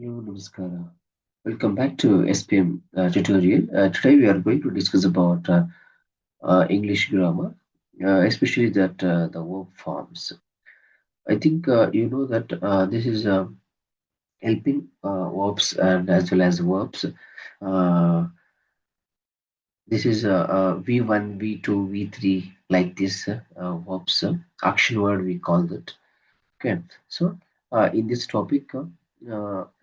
Hello, Namaskara. Welcome back to SPM tutorial. Today we are going to discuss about English grammar, especially that the verb forms. I think you know that this is helping verbs and as well as verbs. Uh, this is V1, V2, V3 like this verbs, action word we call that. Okay, so in this topic,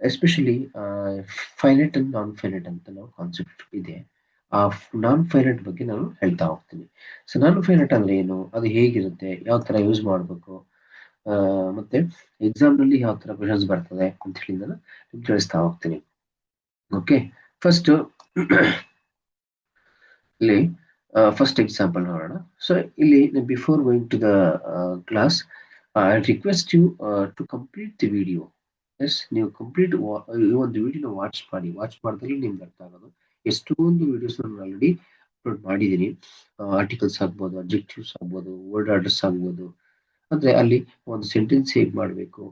especially finite and non-finite ಅಂತ ನಾವು concept ಇದೆ. ಆ ನಾನ್ finite ಬಗ್ಗೆ ನಾನು ಹೇಳ್ತಾ ಹೋಗ್ತೀನಿ. So ನಾನ್ finite ಅಂದ್ರೆ ಏನು, ಅದು ಹೇಗಿರುತ್ತೆ, ಯಾವ ತರ ಯೂಸ್ ಮಾಡಬೇಕು, ಮತ್ತೆ ಎಕ್ಸಾಮ್ ನಲ್ಲಿ ಯಾವ ತರ ಕ್ವಶನ್ಸ್ ಬರ್ತದೆ ಅಂತ ಹೇಳಿ ನಾನು ನಿಮ್ಗೆ ತಿಳಿಸ್ತಾ ಹೋಗ್ತೀನಿ. ಓಕೆ, ಫಸ್ಟ್ ಇಲ್ಲಿ ಫಸ್ಟ್ ಎಕ್ಸಾಂಪಲ್ ನೋಡೋಣ. ಸೊ ಇಲ್ಲಿ before going to the class I request you to complete the video. Yes, ನೀವು ಕಂಪ್ಲೀಟ್ ಈ ಒಂದು ವಿಡಿಯೋನ ವಾಚ್ ಮಾಡಿದ್ರೆ ನಿಮ್ಗೆ ಅರ್ಥ ಆಗೋದು. ಎಷ್ಟೊಂದು ವಿಡಿಯೋಸ್ ನಾನು ಆಲ್ರೆಡಿ ಅಪ್ಲೋಡ್ ಮಾಡಿದ್ದೀನಿ. ಆರ್ಟಿಕಲ್ಸ್ ಆಗ್ಬೋದು, ಅಬ್ಜೆಕ್ಟಿವ್ಸ್ ಆಗ್ಬೋದು, ವರ್ಡ್ ಆರ್ಡರ್ಸ್ ಆಗ್ಬೋದು, ಅಂದ್ರೆ ಅಲ್ಲಿ ಒಂದು ಸೆಂಟೆನ್ಸ್ ಹೇಗ್ ಮಾಡಬೇಕು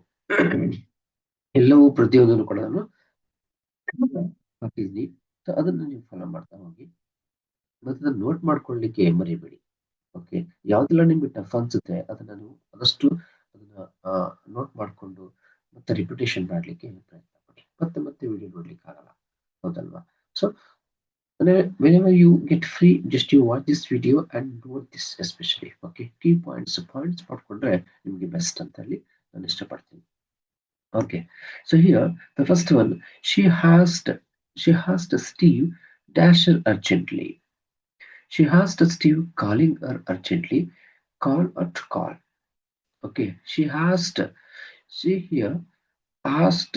ಎಲ್ಲವೂ ಪ್ರತಿಯೊಂದನ್ನು ಕೂಡ ನಾನು ಹಾಕಿದ್ದೀನಿ. ಸೊ ಅದನ್ನ ನೀವು ಫಾಲೋ ಮಾಡ್ತಾ ಹೋಗಿ, ಮತ್ತೆ ಅದನ್ನ ನೋಟ್ ಮಾಡ್ಕೊಳ್ಳಿಕ್ಕೆ ಮರಿಬೇಡಿ. ಓಕೆ, ಯಾವ್ದೆಲ್ಲ ನಿಮ್ಗೆ ಟಫ್ ಅನ್ಸುತ್ತೆ ಅದನ್ನ ನೀವು ಆದಷ್ಟು ಅದನ್ನ ನೋಟ್ ಮಾಡ್ಕೊಂಡು ಮತ್ತೆ ರಿಪಿಟೇಷನ್ ಮಾಡ್ಲಿಕ್ಕೆ ಪ್ರಯತ್ನ ಪಡಿ. ಮತ್ತೆ ಮತ್ತೆ ವಿಡಿಯೋ ನೋಡ್ಲಿಕ್ಕೆ ಆಗಲ್ಲ, ಹೌದಲ್ವಾ? So whenever you get free, just you watch this video and note this especially. Okay, key points ಮಾಡ್ಕೊಂಡ್ರೆ ನಿಮ್ಗೆ ಬೆಸ್ಟ್ ಅಂತ ಹೇಳಿ ನಾನು ಇಷ್ಟಪಡ್ತೀನಿ. Okay, so here the first one, she asked Steve Dasher urgently. She asked Steve calling her urgently. Call or to call. Okay, she here asked,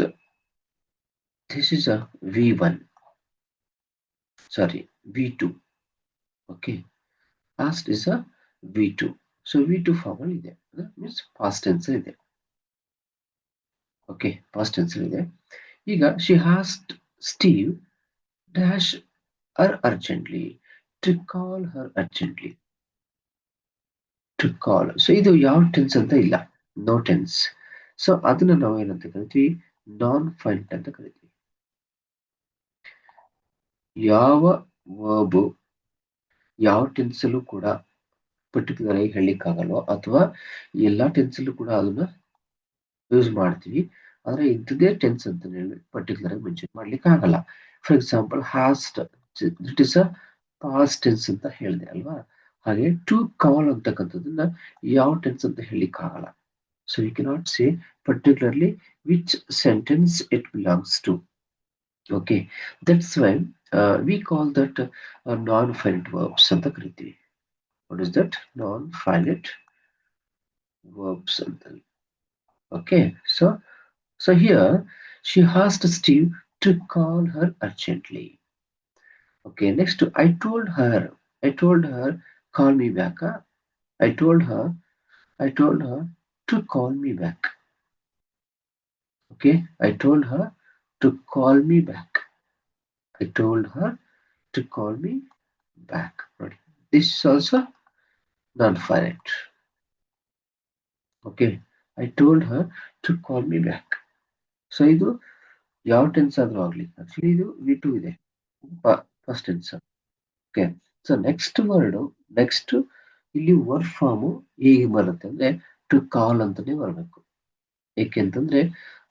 this is a V1, sorry, V2. Okay, asked is a V2. So V2 formal ಇದೆ, that means past tense ಇದೆ. Okay, past tense ಇದೆ. ಈಗ she asked Steve dash her urgently to call her urgently. To call. So ಇದು ಯಾವ tense ಅಂತ ಇಲ್ಲ, no tense. So ಅದನ್ನ ನಾವು ಏನಂತ ಕರಿತೀವಿ, ನಾನ್ ಫೈನೈಟ್ ಅಂತ ಕರಿತೀವಿ. ಯಾವ ವರ್ಬ್ ಯಾವ ಟೆನ್ಸ್ ಅಲ್ಲೂ ಕೂಡ ಪರ್ಟಿಕ್ಯುಲರ್ ಆಗಿ ಹೇಳಲಿಕ್ಕಾಗಲ್ವೋ, ಅಥವಾ ಎಲ್ಲಾ ಟೆನ್ಸ್ ಅಲ್ಲೂ ಕೂಡ ಅದನ್ನ ಯೂಸ್ ಮಾಡ್ತೀವಿ, ಆದ್ರೆ ಇಂಥದೇ ಟೆನ್ಸ್ ಅಂತ ಹೇಳಿ ಪರ್ಟಿಕ್ಯುಲರ್ ಆಗಿ ಮೆನ್ಷನ್ ಮಾಡ್ಲಿಕ್ಕೆ ಆಗಲ್ಲ. For example hoist, it is a past tense ಅಂತ ಹೇಳಿದೆ ಅಲ್ವಾ. ಹಾಗೆ ಟು ಕಾಲ್ ಅಂತಕ್ಕಂಥದ್ದನ್ನ ಯಾವ ಟೆನ್ಸ್ ಅಂತ ಹೇಳಲಿಕ್ಕೆ ಆಗಲ್ಲ. So you cannot say particularly which sentence it belongs to. Okay, that's why we call that non-finite verbs anta ಕರಿತೀವಿ. What is that? Non-finite verbs ಅಂತ. Okay, so here she asked Steve to call her urgently. Okay, next I told her call me back. I told her to call me back. Okay, I told her to call me back. I told her to call me back. Right. This is also non-finite. Okay, I told her to call me back. So ಇದು ಯಾವ tense ಆದ್ರೂ ಆಗ್ಲಿ, actually ಇದು V2 ಇದೆ, first tense. Okay, so next ಇಲ್ಲಿ word form ಹೇಗೆ ಬರುತ್ತೆ ಅಂದ್ರೆ ಟು ಕಾಲ್ ಅಂತಾನೆ ಬರಬೇಕು. ಏಕೆಂತಂದ್ರೆ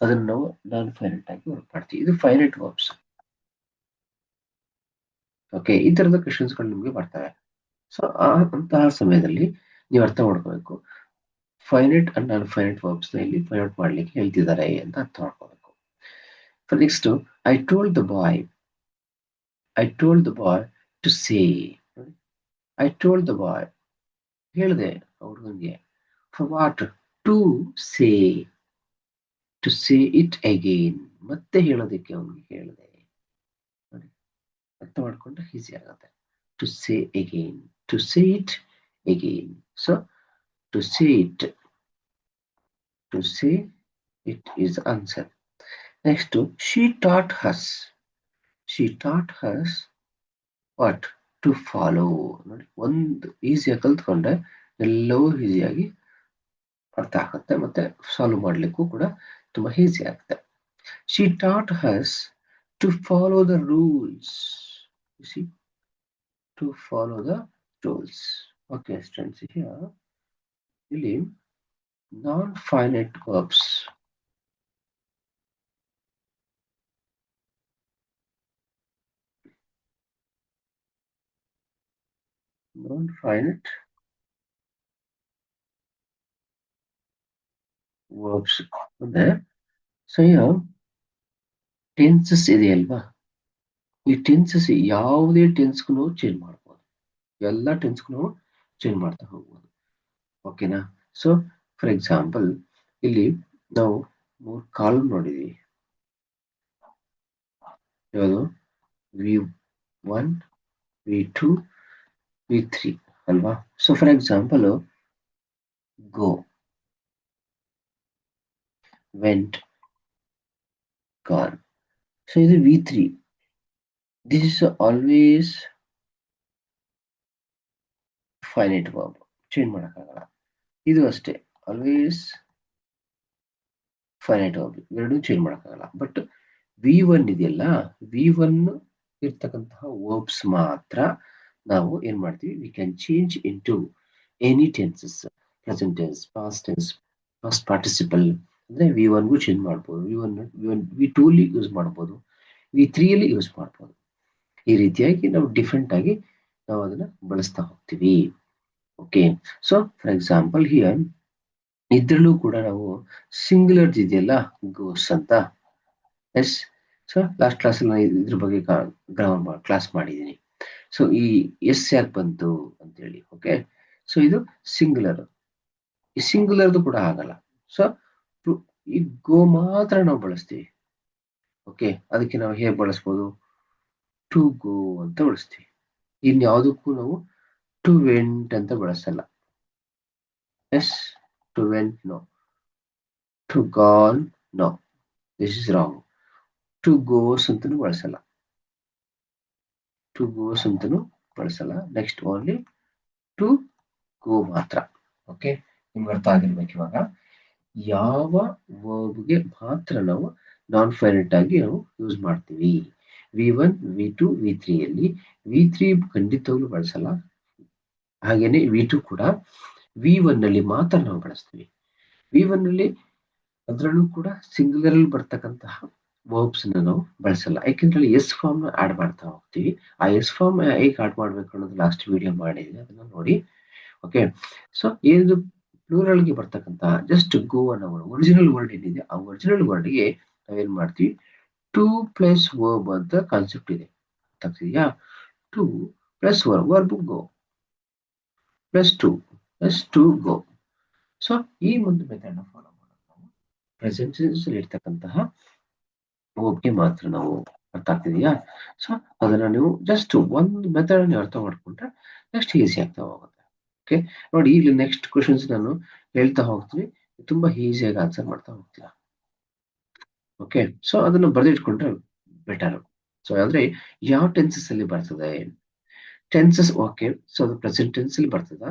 ಅದನ್ನ ನಾವು ನಾನ್ ಫೈನೈಟ್ ಆಗಿ ವರ್ಕ್ ಮಾಡ್ತೀವಿ. ಇದು ಫೈನೈಟ್ ವರ್ಬ್ಸ್. ಓಕೆ, ಈ ತರದ ಕ್ವೆಶನ್ಸ್ ಗಳು ನಿಮ್ಗೆ ಬರ್ತವೆ. ಸೊ ಅಂತಹ ಸಮಯದಲ್ಲಿ ನೀವು ಅರ್ಥ ಮಾಡ್ಕೋಬೇಕು, finite and non finite verbs ನ ಇಲ್ಲಿ ಫೈಂಡ್ ಔಟ್ ಮಾಡ್ಲಿಕ್ಕೆ ಹೇಳ್ತಿದ್ದಾರೆ ಅಂತ ಅರ್ಥ ಮಾಡ್ಕೋಬೇಕು. For next, I told the boy to say. I told the boy, ಹೇಳಿದೆ ಹುಡುಗನಿಗೆ. For what? To say it again, ಮತ್ತೆ ಹೇಳೋದಕ್ಕೆ ಅವನಿಗೆ ಹೇಳಿದೆ. ನೋಡಿ, ಅರ್ಥ ಮಾಡ್ಕೊಂಡ್ರೆ ಈಸಿ ಆಗುತ್ತೆ. To say again, to say it again. So to say it is the answer. Next, she taught us what? To follow. ನೋಡಿ, ಒಂದು ಈಸಿಯಾಗಿ ಕಲ್ತ್ಕೊಂಡ್ರೆ ಎಲ್ಲವೂ ಈಸಿಯಾಗಿ ಅರ್ಥ ಆಗುತ್ತೆ, ಮತ್ತೆ ಸಾಲ್ವ್ ಮಾಡ್ಲಿಕ್ಕೂ ಕೂಡ ತುಂಬಾ ಈಸಿ ಆಗುತ್ತೆ. She taught us to follow the rules. You see, to follow the rules. Okay, students, here ಇಲ್ಲಿ non-finite verbs. Non-finite verbs ಅಂದ್ರೆ ಸೊ ಟೆನ್ಸಸ್ ಇದೆಯಲ್ವಾ, ಈ ಟೆನ್ಸಸ್ ಯಾವುದೇ ಟೆನ್ಸ್ಗೂ ಚೇಂಜ್ ಮಾಡ್ಬೋದು, ಎಲ್ಲ ಟೆನ್ಸ್ಗೂ ಚೇಂಜ್ ಮಾಡ್ತಾ ಹೋಗ್ಬೋದು. ಓಕೆನಾ? ಸೊ ಫಾರ್ ಎಕ್ಸಾಂಪಲ್ ಇಲ್ಲಿ ನಾವು 3 ಕಾಲಮ್ ನೋಡಿದೀವಿ. ಯಾವುದು? V1, V2, V3 ಅಲ್ವಾ? So for example go, went, gone. So ಇದು V3. This is always finite verb, change ಮಾಡೋಕ್ಕಾಗಲ್ಲ. ಇದು ಅಷ್ಟೇ, ಆಲ್ವೇಸ್ ಫೈನೈಟ್ ವರ್ಬ್, ಎರಡೂ ಚೇಂಜ್ ಮಾಡೋಕ್ಕಾಗಲ್ಲ. ಬಟ್ V1 ಇದೆಯಲ್ಲ, V1 ಇರ್ತಕ್ಕಂತಹ ವರ್ಬ್ಸ್ ಮಾತ್ರ ನಾವು ಏನ್ ಮಾಡ್ತೀವಿ, we can change into any tenses, present tense, past tense, past participle ಅಂದ್ರೆ V1ಗೂ ಚೇಂಜ್ ಮಾಡ್ಬೋದು, V2 ಅಲ್ಲಿ ಯೂಸ್ ಮಾಡ್ಬೋದು, V3 ಅಲ್ಲಿ ಯೂಸ್ ಮಾಡ್ಬೋದು. ಈ ರೀತಿಯಾಗಿ ನಾವು ಡಿಫ್ರೆಂಟ್ ಆಗಿ ನಾವು ಅದನ್ನ ಬಳಸ್ತಾ ಹೋಗ್ತೀವಿ. Okay, so for example here ಇದ್ರಲ್ಲೂ ಕೂಡ ನಾವು ಸಿಂಗ್ಯುಲರ್ ಇದೆಯಲ್ಲ, ಗೋಸ್ ಅಂತ. ಎಸ್, ಸೊ ಲಾಸ್ಟ್ ಕ್ಲಾಸಲ್ಲಿ ನಾನು ಇದ್ರ ಬಗ್ಗೆ ಗ್ರಾಮರ್ ಕ್ಲಾಸ್ ಮಾಡಿದ್ದೀನಿ. ಸೊ ಈ ಎಸ್ ಯಾಕೆ ಬಂತು ಅಂತೇಳಿ. ಓಕೆ, ಸೊ ಇದು ಸಿಂಗ್ಯುಲರ್, ಈ ಸಿಂಗ್ಯುಲರ್ದು ಕೂಡ ಆಗಲ್ಲ. ಸೊ ಈ ಗೋ ಮಾತ್ರ ನಾವು ಬಳಸ್ತೀವಿ. ಓಕೆ, ಅದಕ್ಕೆ ನಾವು ಹೇಗೆ ಬಳಸ್ಬೋದು, ಟು ಗೋ ಅಂತ ಬಳಸ್ತೀವಿ. ಇನ್ಯಾವುದಕ್ಕೂ ನಾವು ಟು ವೆಂಟ್ ಅಂತ ಬಳಸಲ್ಲ. Yes, to went no, to gone no, this is wrong. To goes ಅಂತನೂ ಬಳಸಲ್ಲ, ಟು ಗೋಸ್ ಅಂತನೂ ಬಳಸಲ್ಲ. ನೆಕ್ಸ್ಟ್ ಓನ್ಲಿ ಟು ಗೋ ಮಾತ್ರ. ಓಕೆ, ನಿಮ್ಗೆ ಅರ್ಥ ಆಗಿರ್ಬೇಕು ಇವಾಗ ಯಾವ ವರ್ಬ್ಗೆ ಮಾತ್ರ ನಾವು ನಾನ್ ಫೈನೈಟ್ ಆಗಿ ನಾವು ಯೂಸ್ ಮಾಡ್ತೀವಿ. V1, V2, V3 ಅಲ್ಲಿ V3 ಖಂಡಿತವಾಗ್ಲೂ ಬಳಸಲ್ಲ, ಹಾಗೇನೆ V2 ಕೂಡ V1 ನಲ್ಲಿ ಮಾತ್ರ ನಾವು ಬಳಸ್ತೀವಿ. V1 ನಲ್ಲಿ ಅದರಲ್ಲೂ ಕೂಡ ಸಿಂಗ್ಯುಲರ್ ಅಲ್ಲಿ ಬರ್ತಕ್ಕಂತಹ ವರ್ಬ್ಸ್ ನಾವು ಬಳಸಲ್ಲ, ಯಾಕೆಂದ್ರೆ ಎಸ್ ಫಾರ್ಮ್ ಆಡ್ ಮಾಡ್ತಾ ಹೋಗ್ತೀವಿ. ಆ ಎಸ್ ಫಾರ್ಮ್ ಹೇಗೆ ಆಡ್ ಮಾಡ್ಬೇಕು ಅನ್ನೋದು ಲಾಸ್ಟ್ ವಿಡಿಯೋ ಮಾಡಿದ್ವಿ, ಅದನ್ನ ನೋಡಿ. ಓಕೆ, ಸೊ ಏನು ಪ್ಲೂರಲ್ಗೆ ಬರ್ತಕ್ಕಂತಹ ಜಸ್ಟ್ ಗೋ ಅನ್ನೋ ಒರಿಜಿನಲ್ ವರ್ಡ್ ಏನಿದೆ, ಆ ಒರಿಜಿನಲ್ ವರ್ಡ್ಗೆ ನಾವೇನ್ ಮಾಡ್ತೀವಿ, ಟು ಪ್ಲಸ್ ವರ್ಬ್ ಅಂತ ಕಾನ್ಸೆಪ್ಟ್ ಇದೆ, ಗೊತ್ತಾಗ್ತಿದ್ಯಾ? To plus verb go plus to go. So ಈ ಒಂದು ಮೆಥಡ್ ಫಾಲೋ ಮಾಡೋದು ನಾವು ಪ್ರೆಸೆಂಟ್ ಟೆನ್ಸ್ ಅಲ್ಲಿ ಇರ್ತಕ್ಕಂತಹ ವರ್ಬ್ಗೆ ಮಾತ್ರ ನಾವು. ಅರ್ಥ ಆಗ್ತಿದೆಯಾ? ಸೊ ಅದನ್ನ ನೀವು ಜಸ್ಟ್ ಒಂದು ಮೆಥಡ್ ನೀವು ಅರ್ಥ ಮಾಡ್ಕೊಂಡ್ರೆ ನೆಕ್ಸ್ಟ್ ಈಸಿ ಆಗ್ತಾ ಹೋಗುತ್ತೆ. ಓಕೆ, ನೋಡಿ ಇಲ್ಲಿ ನೆಕ್ಸ್ಟ್ ಕ್ವಶನ್ಸ್ ನಾನು ಹೇಳ್ತಾ ಹೋಗ್ತೀನಿ, ತುಂಬಾ ಈಸಿಯಾಗಿ ಆನ್ಸರ್ ಮಾಡ್ತಾ ಹೋಗ್ತೀರಾ. ಓಕೆ, ಸೊ ಅದನ್ನು ಬರೆದಿಟ್ಕೊಂಡ್ರೆ ಬೆಟರ್. ಸೊ ಅಂದ್ರೆ ಯಾವ ಟೆನ್ಸಸ್ ಅಲ್ಲಿ ಬರ್ತದೆ ಟೆನ್ಸಸ್. ಓಕೆ, ಸೊ ಅದು ಪ್ರೆಸೆಂಟ್ ಟೆನ್ಸ್ ಅಲ್ಲಿ ಬರ್ತದ,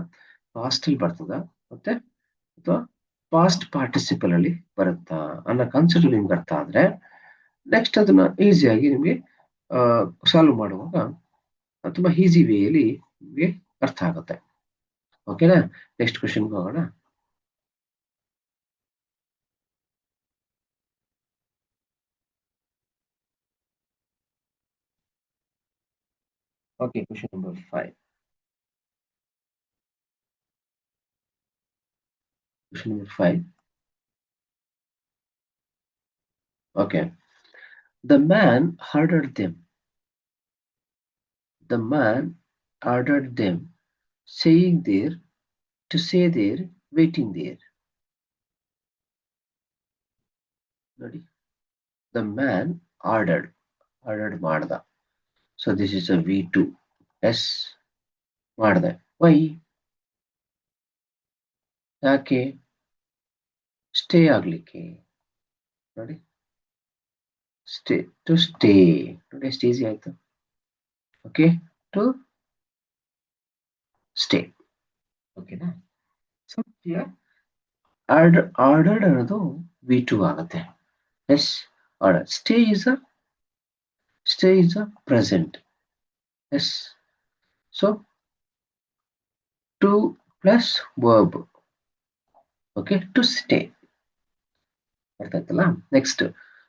ಪಾಸ್ಟ್ ಅಲ್ಲಿ ಬರ್ತದ, ಮತ್ತೆ ಅಥವಾ ಪಾಸ್ಟ್ ಪಾರ್ಟಿಸಿಪಲ್ ಅಲ್ಲಿ ಬರುತ್ತಾ ಅನ್ನೋ ಕಾನ್ಸೆಪ್ಟ್ ನಿಮ್ಗೆ ಅರ್ಥ ಆದ್ರೆ ನೆಕ್ಸ್ಟ್ ಅದನ್ನ ಈಸಿಯಾಗಿ ನಿಮ್ಗೆ ಸಾಲ್ವ್ ಮಾಡುವಾಗ ತುಂಬಾ ಈಸಿ ವೇಯಲ್ಲಿ ನಿಮ್ಗೆ ಅರ್ಥ ಆಗುತ್ತೆ. ಓಕೆನಾ? ನೆಕ್ಸ್ಟ್ ಕ್ವಶನ್ಗೆ ಹೋಗೋಣ. Okay, question number 5. Question number 5. Okay. The man ordered them. The man ordered them, saying there, to say there, waiting there. Ready? The man ordered. Ordered ಮಾಡ್ದ. So this is a V2. Yes. ಮಾಡ್ದೆ. Why? ಯಾಕೆ? Stay ಆಗ್ಲಿಕ್ಕೆ. ನೋಡಿ, stay, to stay. ನೋಡಿ ಎಷ್ಟು easy ಆಯ್ತು. Okay, to stay. ಓಕೆನಾ? So ordered ಅನ್ನೋದು V2 ಆಗುತ್ತೆ. Yes, Alright, stay is a present. Yes. So to plus verb. Okay, to stay. Next,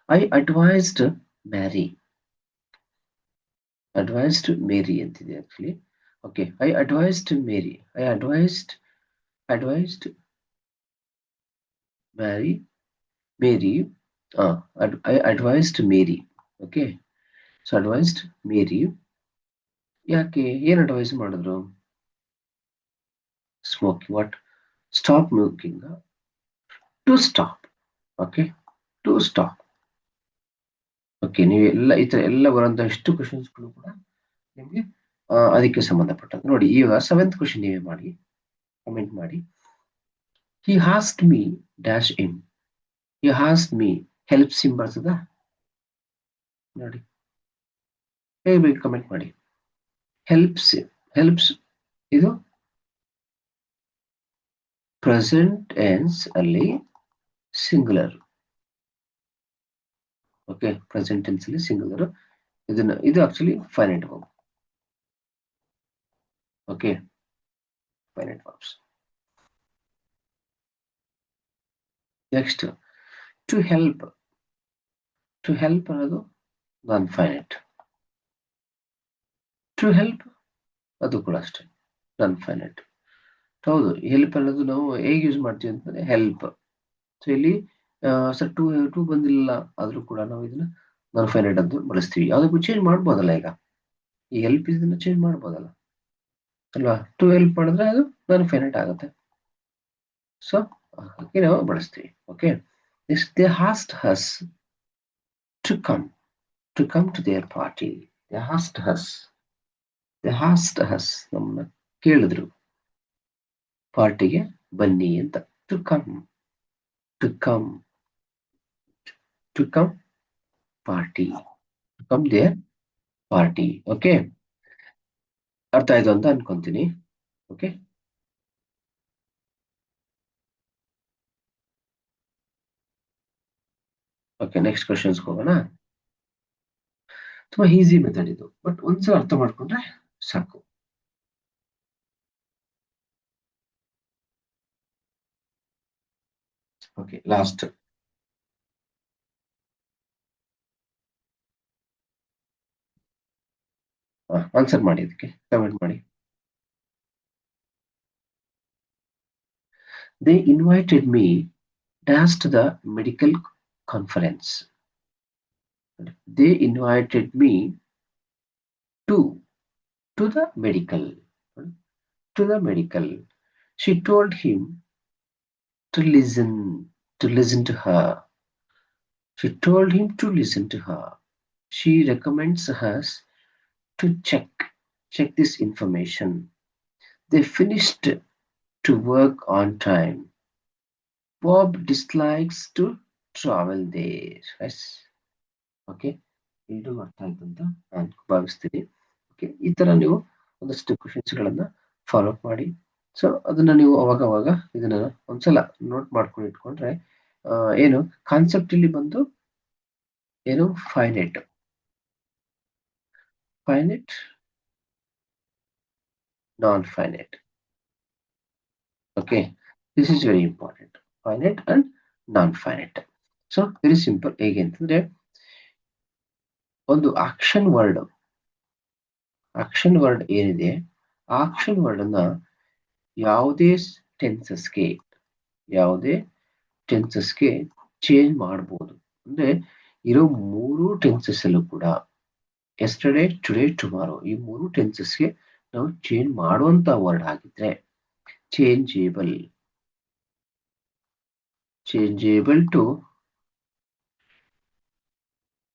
I advised Mary. Advised Mary actually. Okay, I advised Mary. Advised Mary. Mary. I advised Mary. Okay, so advised Mary. ಯಾಕೆ ಏನು advise ಮಾಡಿದ್ರು? Smoking. What? Stop smoking. To stop. Okay, to stop. Okay, ನೀವು ಈ ತರ ಎಲ್ಲ ಬರುವಂತಹ ಎಷ್ಟು ಕ್ವಶನ್ಸ್ಗಳು ಕೂಡ ನಿಮಗೆ ಅದಕ್ಕೆ ಸಂಬಂಧಪಟ್ಟದ್ದು. ನೋಡಿ, ಈಗ 7th ಕ್ವಶನ್ ನೀವೇ ಮಾಡಿ, ಕಮೆಂಟ್ ಮಾಡಿ. He asked me dash him. He asked me helps him ಬರ್ತದ ನೋಡಿ, ಬೇಗ ಕಮೆಂಟ್ ಮಾಡಿ. ಹೆಲ್ಪ್ಸ್ ಇದು ಪ್ರೆಸೆಂಟ್ ಟೆನ್ಸ್ ಅಲ್ಲಿ ಸಿಂಗುಲರ್. ಓಕೆ, ಪ್ರೆಸೆಂಟ್ ಟೆನ್ಸ್ ಅಲ್ಲಿ ಸಿಂಗುಲರ್. ಇದು actually finite verb. Okay, finite verbs. Next, to help ಅನ್ನೋದು ನಾನ್ ಫೈನೈಟ್. ಟು ಹೆಲ್ಪ್ ಅದು ಕೂಡ ಅಷ್ಟೇ ನಾನ್ ಫೈನೈಟ್. ಹೌದು, ಹೆಲ್ಪ್ ಅನ್ನೋದು ನಾವು ಹೇಗೆ ಯೂಸ್ ಮಾಡ್ತೀವಿ ಅಂತಂದ್ರೆ ಹೆಲ್ಪ್. ಸೊ ಇಲ್ಲಿ ಸರ್ ಟು ಬಂದಿಲ್ಲ ಆದ್ರೂ ಕೂಡ ನಾವು ಇದನ್ನ ನಾನ್ ಫೈನೈಟ್ ಅಂತ ಬಳಸ್ತೀವಿ. ಯಾವ್ದಕ್ಕೂ ಚೇಂಜ್ ಮಾಡ್ಬೋದಲ್ಲ, ಈಗ ಈ ಹೆಲ್ಪ್ ಇದನ್ನ ಚೇಂಜ್ ಮಾಡ್ಬೋದಲ್ಲ ಅಲ್ವಾ? ಟು ಹೆಲ್ಪ್ ಮಾಡಿದ್ರೆ ಅದು ನಾನ್ ಫೈನೈಟ್ ಆಗುತ್ತೆ. ಸೊ ಹಾಗಾಗಿ ನಾವು ಬಳಸ್ತೀವಿ. Okay, next, they asked us to come to their party. They asked us ನಮ್ಮನ್ನ ಕೇಳಿದ್ರು ಪಾರ್ಟಿಗೆ ಬನ್ನಿ ಅಂತ. To come party, to come their party. Okay, ಅರ್ಥ ಆಯ್ತು ಅಂತ ಅನ್ಕೊಂತೀನಿ. ಓಕೆ, ಓಕೆ, ನೆಕ್ಸ್ಟ್ ಕ್ವಶನ್ಸ್ ಹೋಗೋಣ. ತುಂಬಾ ಈಸಿ ಮೆಥಡ್ ಇದು, ಬಟ್ ಒಂದ್ಸಲ ಅರ್ಥ ಮಾಡ್ಕೊಂಡ್ರೆ ಸಾಕು. ಓಕೆ, ಲಾಸ್ಟ್ ಆನ್ಸರ್ ಮಾಡಿ, ಅದಕ್ಕೆ ಕಮೆಂಟ್ ಮಾಡಿ. They invited me to the medical conference. They invited me to the medical. She told him to listen to her. She told him to listen to her. She recommends us to check this information. They finished to work on time. Bob dislikes to travel there. Yes. Okay, ಇದು ಅರ್ಥ ಆಯ್ತು ಅಂತ ನಾನು ಭಾವಿಸ್ತೀನಿ. Okay, ಈ ತರ ನೀವು ಒಂದಷ್ಟು ಕ್ವಶನ್ಸ್ ಗಳನ್ನ ಫಾಲೋ ಅಪ್ ಮಾಡಿ. ಸೊ ಅದನ್ನ ನೀವು ಅವಾಗ ಇದನ್ನ ಒಂದ್ಸಲ ನೋಟ್ ಮಾಡ್ಕೊಂಡು ಇಟ್ಕೊಂಡ್ರೆ ಏನು ಕಾನ್ಸೆಪ್ಟ್ ಇಲ್ಲಿ ಬಂದು ಏನು finite non finite. Okay, this is very important. Finite and non finite. So very simple. ಹೇಗೆ ಅಂತಂದ್ರೆ, ಒಂದು ಆಕ್ಷನ್ ವರ್ಡ್ ಏನಿದೆ, ಆಕ್ಷನ್ ವರ್ಡ್ ಅನ್ನ ಯಾವುದೇ ಟೆನ್ಸಸ್ಗೆ ಚೇಂಜ್ ಮಾಡಬಹುದು. ಅಂದ್ರೆ ಇರೋ 3 ಟೆನ್ಸಸ್ ಅಲ್ಲೂ ಕೂಡ ಎಸ್ಟರ್ಡೇ, ಟುಡೇ, ಟುಮಾರೋ ಈ 3 ಟೆನ್ಸಸ್ಗೆ ನಾವು ಚೇಂಜ್ ಮಾಡುವಂತ ವರ್ಡ್ ಆಗಿದ್ರೆ changeable to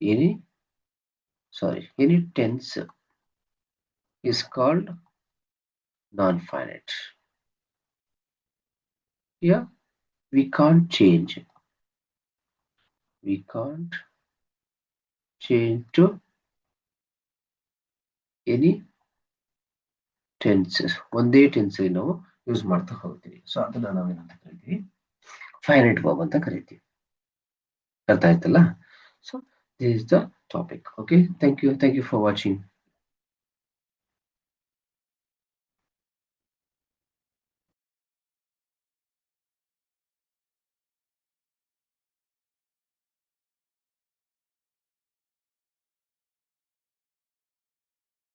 any tense is called non-finite. Yeah, we can't change to any tenses. ಒಂದೇ ಟೆನ್ಸ್ ನಾವು ಯೂಸ್ ಮಾಡ್ತಾ ಹೋಗ್ತೀವಿ. ಸೊ ಅದನ್ನ ನಾವೇನಂತ ಕರಿತೀವಿ? ಫೈನೈಟ್ ವರ್ಬ್ ಅಂತ ಕರಿತೀವಿ. ಅರ್ಥ ಆಯ್ತಲ್ಲ? So this is the topic. Okay, thank you for watching.